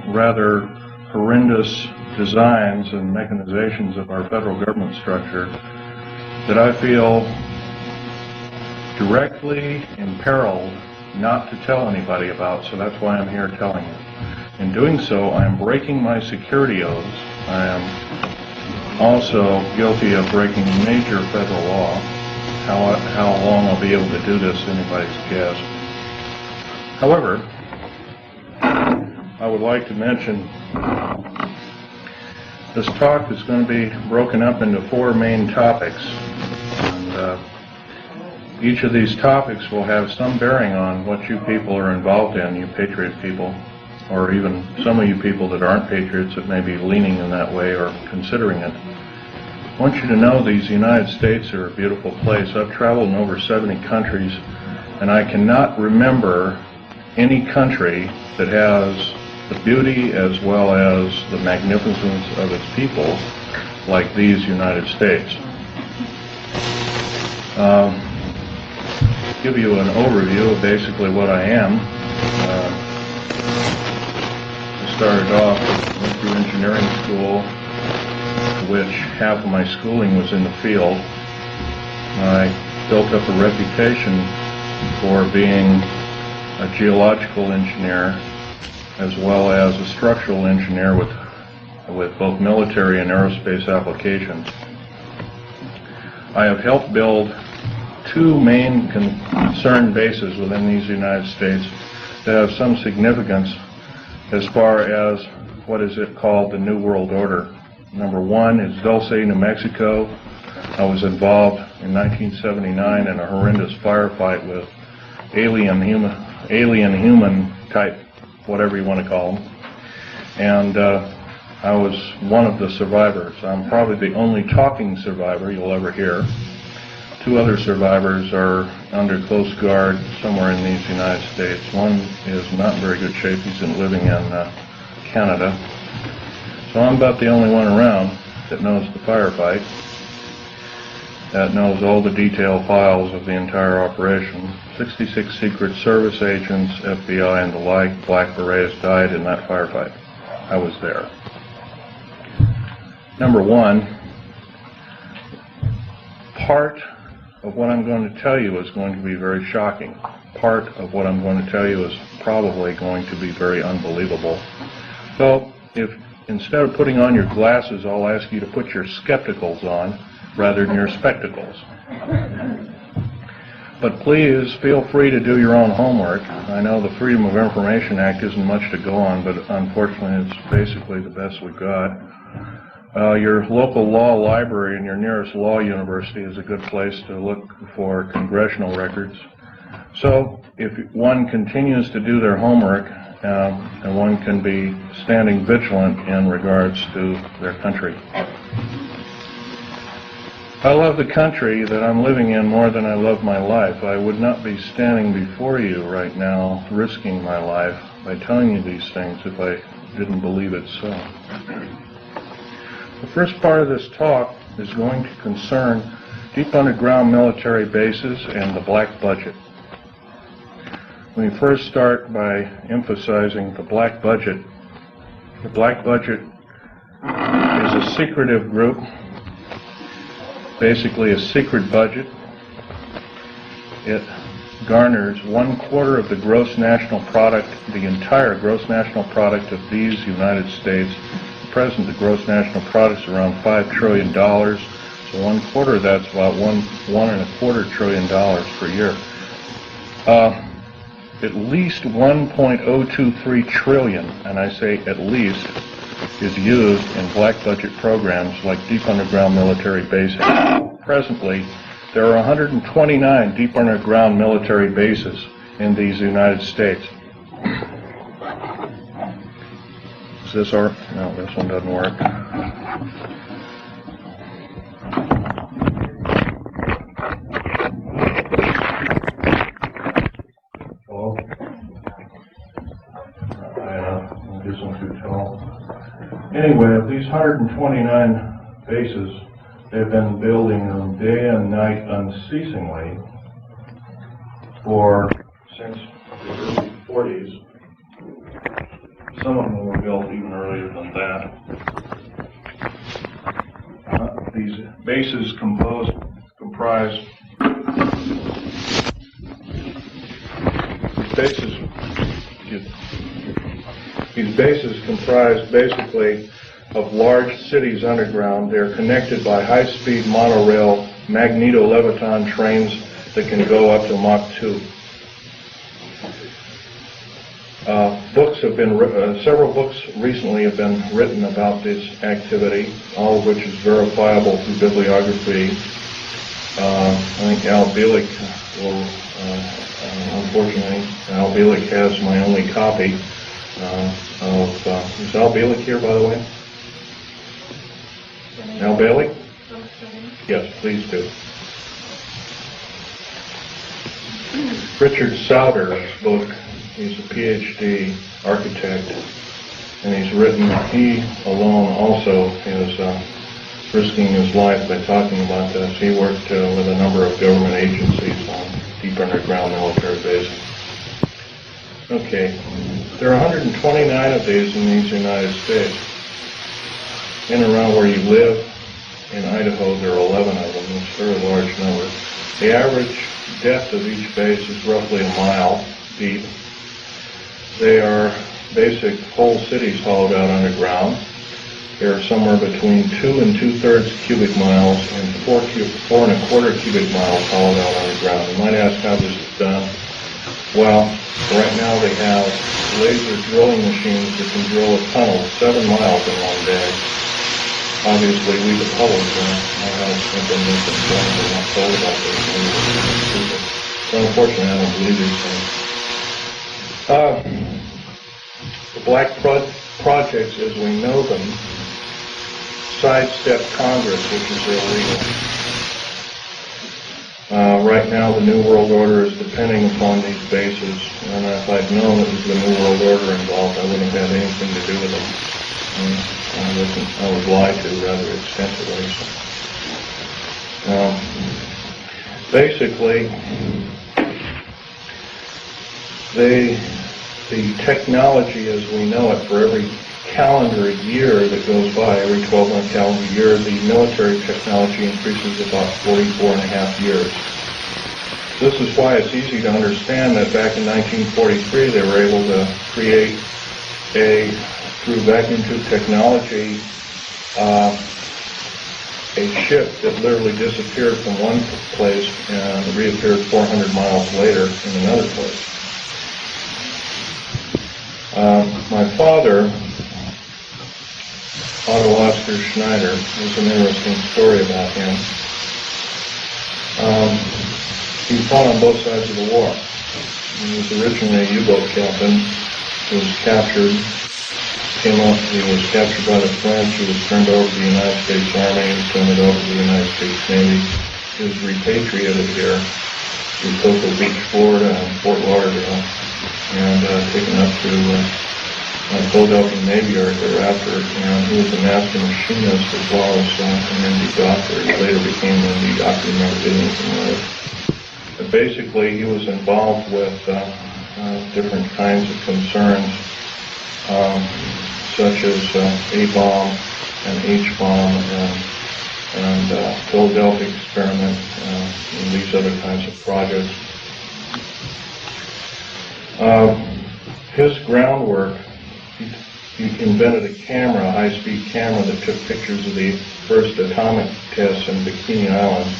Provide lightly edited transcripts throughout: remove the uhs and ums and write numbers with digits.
Rather horrendous designs and mechanizations of our federal government structure that I feel directly imperiled not to tell anybody about, so that's why I'm here telling you. In doing so, I am breaking my security oaths. I am also guilty of breaking major federal law. How long I'll be able to do this, anybody's guess. However, I would like to mention this talk is going to be broken up into 4 main topics. And each of these topics will have some bearing on what you people are involved in, you patriot people, or even some of you people that aren't patriots that may be leaning in that way or considering it. I want you to know these United States are a beautiful place. I've traveled in over 70 countries, and I cannot remember any country that has the beauty as well as the magnificence of its people like these United States. Give you an overview of basically what I am. I started off, went through engineering school, which half of my schooling was in the field. I built up a reputation for being a geological engineer as well as a structural engineer with both military and aerospace applications. I have helped build 2 main concern bases within these United States that have some significance as far as what is it called the New World Order. Number 1 is Dulce, New Mexico. I was involved in 1979 in a horrendous firefight with alien human type, whatever you want to call them. And I was one of the survivors. I'm probably the only talking survivor you'll ever hear. 2 other survivors are under close guard somewhere in these United States. One is not in very good shape. He's living in Canada. So I'm about the only one around that knows the firefight, that knows all the detailed files of the entire operation. 66 Secret Service agents, FBI and the like, Black Berets died in that firefight. I was there. Number 1, part of what I'm going to tell you is going to be very shocking. Part of what I'm going to tell you is probably going to be very unbelievable. So if instead of putting on your glasses, I'll ask you to put your skepticals on rather than your spectacles. But please feel free to do your own homework. I know the Freedom of Information Act isn't much to go on, but unfortunately it's basically the best we've got. Your local law library and your nearest law university is a good place to look for congressional records. So if one continues to do their homework, and one can be standing vigilant in regards to their country. I love the country that I'm living in more than I love my life. I would not be standing before you right now risking my life by telling you these things if I didn't believe it so. The first part of this talk is going to concern deep underground military bases and the black budget. Let me first start by emphasizing the black budget. The black budget is a secretive group, basically a secret budget. It garners 1/4 of the gross national product, the entire gross national product of these United States. At present, the gross national product is around $5 trillion, so 1/4 of that's about $1.25 trillion per year. At least 1.023 trillion, and I say at least, is used in black budget programs like deep underground military bases. Presently, there are 129 deep underground military bases in these United States. Is this our? No, this one doesn't work. Hello? This one's too tall. Anyway, of these 129 bases, they've been building them day and night unceasingly since the early 40s. Some of them were built even earlier than that. These bases comprise basically of large cities underground. They're connected by high-speed monorail magneto-leviton trains that can go up to Mach 2. Several books recently have been written about this activity, all of which is verifiable through bibliography. I think Al Bielek unfortunately, Al Bielek has my only copy is Al Bielek here, by the way? Al Bielek? Yes, please do. Richard Sauder's book, he's a PhD architect, and he alone also is risking his life by talking about this. He worked with a number of government agencies on deep underground military bases. Okay, there are 129 of these in these United States. In and around where you live, in Idaho, there are 11 of them. It's a very large number. The average depth of each base is roughly a mile deep. They are basic whole cities hollowed out underground. They are somewhere between 2 and 2/3 cubic miles and 4 1/4 cubic miles hollowed out underground. You might ask how this is done. Well, right now they have laser drilling machines that can drill a tunnel 7 miles in one day. Obviously, we the public have been misinformed and not told about this. So unfortunately, I don't believe these things. The black projects, as we know them, sidestep Congress, which is illegal. Right now, the New World Order is depending upon these bases, and if I'd known it was the New World Order involved, I wouldn't have had anything to do with them. I was lied to rather extensively. Basically, the technology as we know it for every calendar year that goes by, every 12-month calendar year, the military technology increases about 44.5 years. This is why it's easy to understand that back in 1943 they were able to create through vacuum tube technology, a ship that literally disappeared from one place and reappeared 400 miles later in another place. My father, Otto Oscar Schneider, there's an interesting story about him. He fought on both sides of the war. He was originally a U-boat captain. He was captured. He was captured by the French. He was turned over to the United States Army. He was turned over to the United States Navy. He was repatriated here to Cocoa Beach, Florida, and Fort Lauderdale, and taken up to Philadelphia Navy Yard thereafter. And he was a master machinist as well as an MD doctor. He later became an MD doctor and never did anything with it. But basically, he was involved with different kinds of concerns, such as A-bomb and H-bomb and Philadelphia experiment and these other kinds of projects. His groundwork, he invented a camera, a high-speed camera that took pictures of the first atomic tests in Bikini Island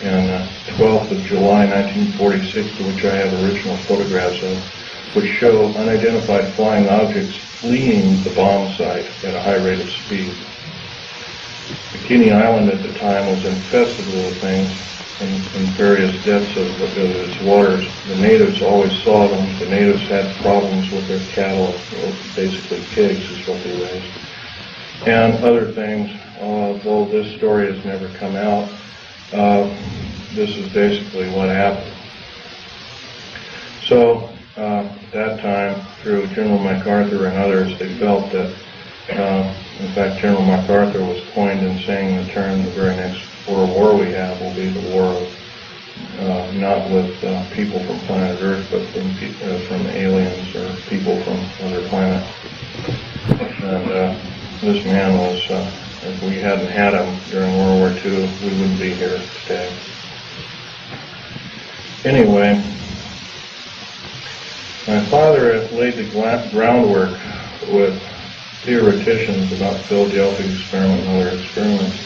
on 12th of July 1946, to which I have original photographs of, which show unidentified flying objects fleeing the bomb site at a high rate of speed. Bikini Island at the time was infested with things in various depths of its waters. The natives always saw them. The natives had problems with their cattle, or basically pigs is what they raised, and other things. Though this story has never come out, this is basically what happened. So, at that time, through General MacArthur and others, they felt that, in fact, General MacArthur was coined in saying the term the very next World War we have, people from planet Earth, but from aliens or people from other planets. And this man was, if we hadn't had him during World War II, we wouldn't be here today. Anyway, my father laid the groundwork with theoreticians about Philadelphia experiment and other experiments.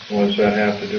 What does that have to do